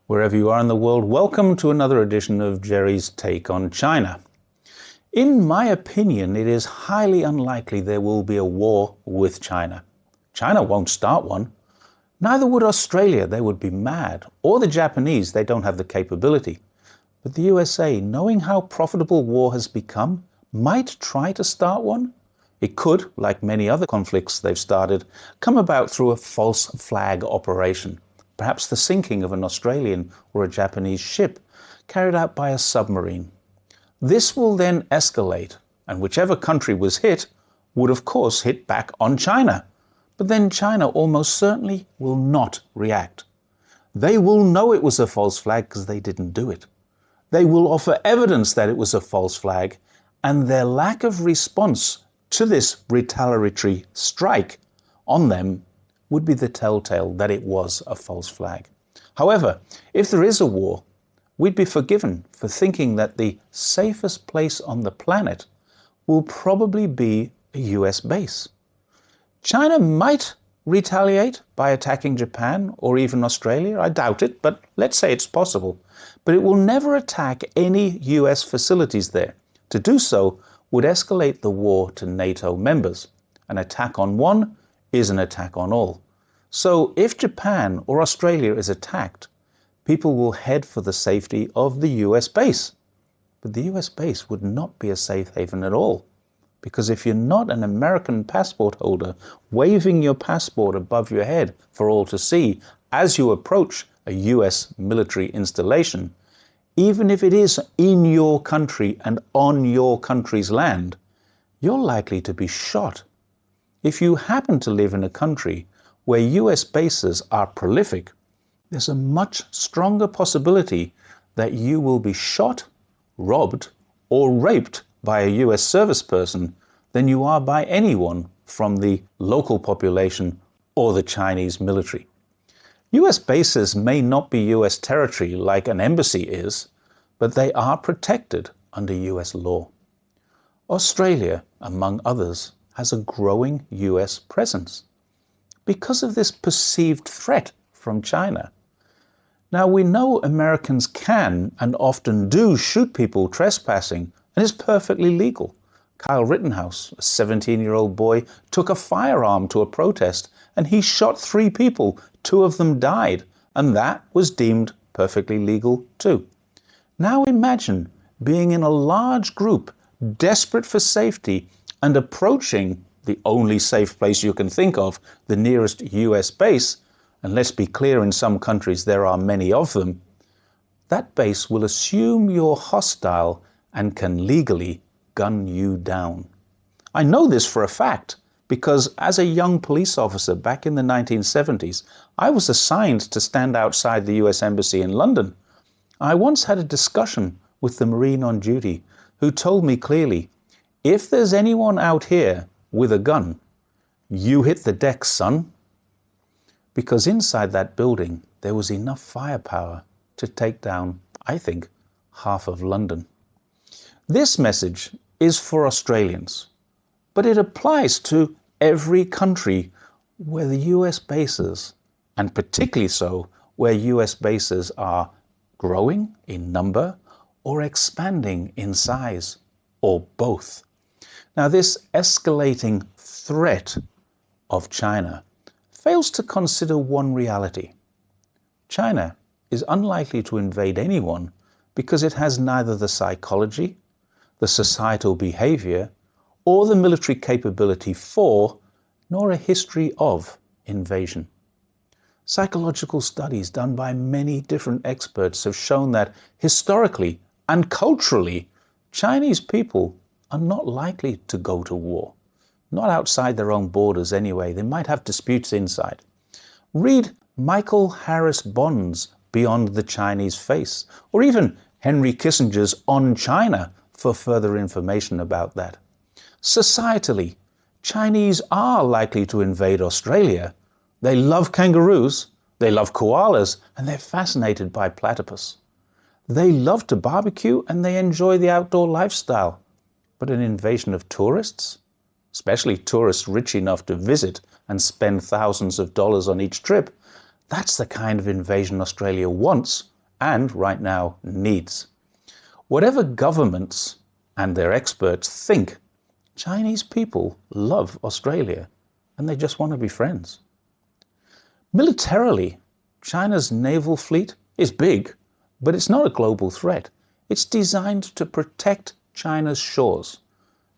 Wherever you are in the world, welcome to another edition of Jerry's Take on China. In my opinion, it is highly unlikely there will be a war with China. China won't start one. Neither would Australia, they would be mad. Or the Japanese, they don't have the capability. But the USA, knowing how profitable war has become, might try to start one. It could, like many other conflicts they've started, come about through a false flag operation. Perhaps the sinking of an Australian or a Japanese ship carried out by a submarine. This will then escalate, and whichever country was hit would of course hit back on China. But then China almost certainly will not react. They will know it was a false flag because they didn't do it. They will offer evidence that it was a false flag, and their lack of response to this retaliatory strike on them would be the telltale that it was a false flag. However, if there is a war, we'd be forgiven for thinking that the safest place on the planet will probably be a US base. China might retaliate by attacking Japan or even Australia. I doubt it, but let's say it's possible. But it will never attack any US facilities there. To do so would escalate the war to NATO members. An attack on one is an attack on all. So if Japan or Australia is attacked, people will head for the safety of the US base. But the US base would not be a safe haven at all. Because if you're not an American passport holder, waving your passport above your head for all to see as you approach a US military installation, even if it is in your country and on your country's land, you're likely to be shot. If you happen to live in a country where US bases are prolific, there's a much stronger possibility that you will be shot, robbed, or raped by a US service person than you are by anyone from the local population or the Chinese military. US bases may not be US territory like an embassy is, but they are protected under US law. Australia, among others, has a growing US presence because of this perceived threat from China. Now, we know Americans can and often do shoot people trespassing, and it's perfectly legal. Kyle Rittenhouse, a 17-year-old boy, took a firearm to a protest and he shot 3 people. 2 of them died, and that was deemed perfectly legal too. Now imagine being in a large group, desperate for safety, and approaching the only safe place you can think of, the nearest US base, and let's be clear, in some countries there are many of them. That base will assume you're hostile and can legally gun you down. I know this for a fact because as a young police officer back in the 1970s, I was assigned to stand outside the US Embassy in London. I once had a discussion with the Marine on duty who told me clearly, if there's anyone out here with a gun, you hit the deck, son. Because inside that building, there was enough firepower to take down, I think, half of London. This message is for Australians, but it applies to every country where the US bases, and particularly so where US bases are growing in number or expanding in size, or both. Now, this escalating threat of China fails to consider one reality. China is unlikely to invade anyone because it has neither the psychology, the societal behavior, or the military capability for, nor a history of, invasion. Psychological studies done by many different experts have shown that historically and culturally, Chinese people are not likely to go to war. Not outside their own borders anyway. They might have disputes inside. Read Michael Harris Bond's Beyond the Chinese Face, or even Henry Kissinger's On China for further information about that. Societally, Chinese are likely to invade Australia. They love kangaroos, they love koalas, and they're fascinated by platypus. They love to barbecue and they enjoy the outdoor lifestyle. But an invasion of tourists, especially tourists rich enough to visit and spend thousands of dollars on each trip, that's the kind of invasion Australia wants and right now needs. Whatever governments and their experts think, Chinese people love Australia and they just want to be friends. Militarily, China's naval fleet is big, but it's not a global threat. It's designed to protect China's shores.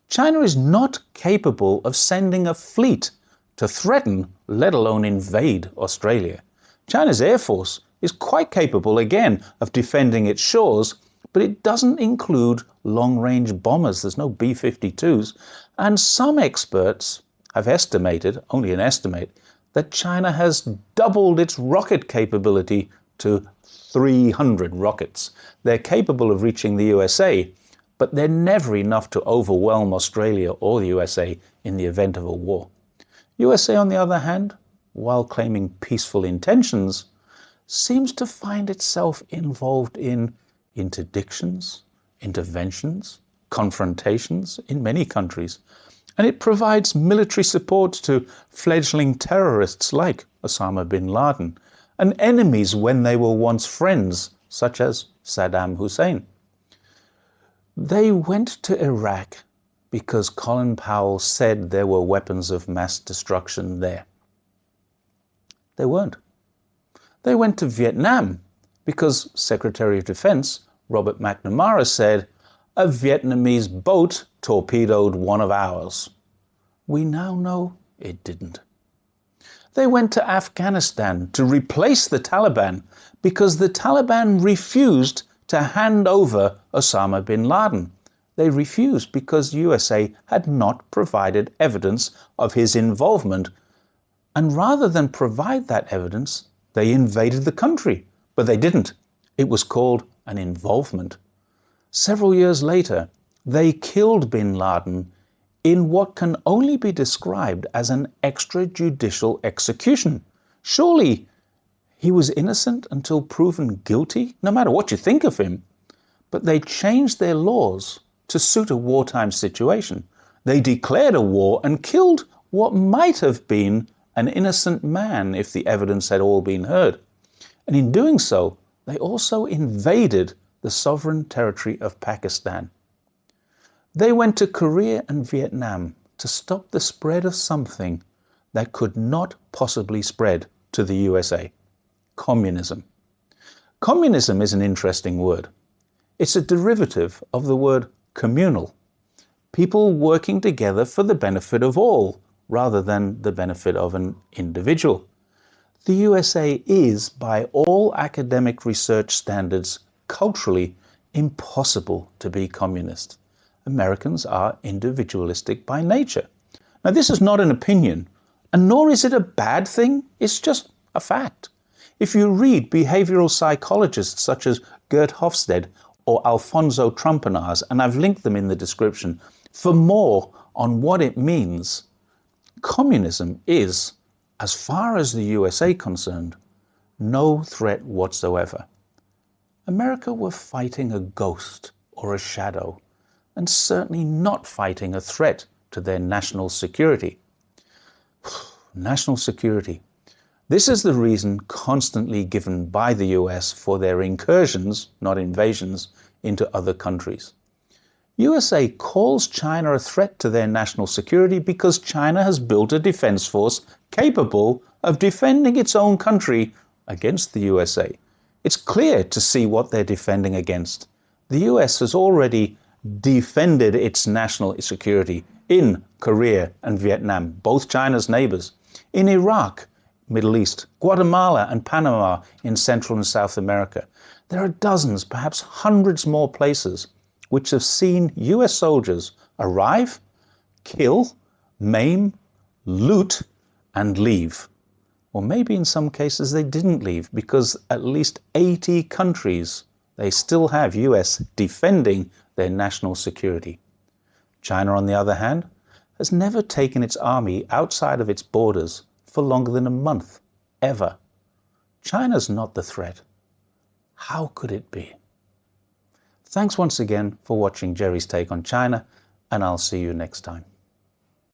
China is not capable of sending a fleet to threaten, let alone invade, Australia. China's Air Force is quite capable, again, of defending its shores, but it doesn't include long-range bombers. There's no B-52s. And some experts have estimated, only an estimate, that China has doubled its rocket capability to 300 rockets. They're capable of reaching the USA, but they're never enough to overwhelm Australia or the USA in the event of a war. USA, on the other hand, while claiming peaceful intentions, seems to find itself involved in interdictions, interventions, confrontations in many countries. And it provides military support to fledgling terrorists like Osama bin Laden, and enemies when they were once friends, such as Saddam Hussein. They went to Iraq because Colin Powell said there were weapons of mass destruction there. They weren't. They went to Vietnam because Secretary of Defense Robert McNamara said, "A Vietnamese boat torpedoed one of ours." We now know it didn't. They went to Afghanistan to replace the Taliban because the Taliban refused to hand over Osama bin Laden. They refused because USA had not provided evidence of his involvement. And rather than provide that evidence, they invaded the country. But they didn't. It was called an involvement. Several years later, they killed bin Laden in what can only be described as an extrajudicial execution. Surely he was innocent until proven guilty, no matter what you think of him. But they changed their laws to suit a wartime situation. They declared a war and killed what might have been an innocent man if the evidence had all been heard. And in doing so, they also invaded the sovereign territory of Pakistan. They went to Korea and Vietnam to stop the spread of something that could not possibly spread to the USA: communism. Communism is an interesting word. It's a derivative of the word communal. People working together for the benefit of all, rather than the benefit of an individual. The USA is, by all academic research standards, culturally impossible to be communist. Americans are individualistic by nature. Now, this is not an opinion, and nor is it a bad thing. It's just a fact. If you read behavioral psychologists such as Gert Hofstede or Alfonso Trompenas, and I've linked them in the description, for more on what it means, communism is, as far as the USA concerned, no threat whatsoever. America were fighting a ghost or a shadow, and certainly not fighting a threat to their national security. National security. This is the reason constantly given by the US for their incursions, not invasions, into other countries. USA calls China a threat to their national security because China has built a defense force capable of defending its own country against the USA. It's clear to see what they're defending against. The US has already defended its national security in Korea and Vietnam, both China's neighbors, in Iraq, Middle East, Guatemala and Panama in Central and South America. There are dozens, perhaps hundreds more places which have seen US soldiers arrive, kill, maim, loot, and leave. Or maybe in some cases they didn't leave because at least 80 countries, they still have US defending their national security. China, on the other hand, has never taken its army outside of its borders for longer than a month, ever. China's not the threat. How could it be? Thanks once again for watching Jerry's Take on China, and I'll see you next time.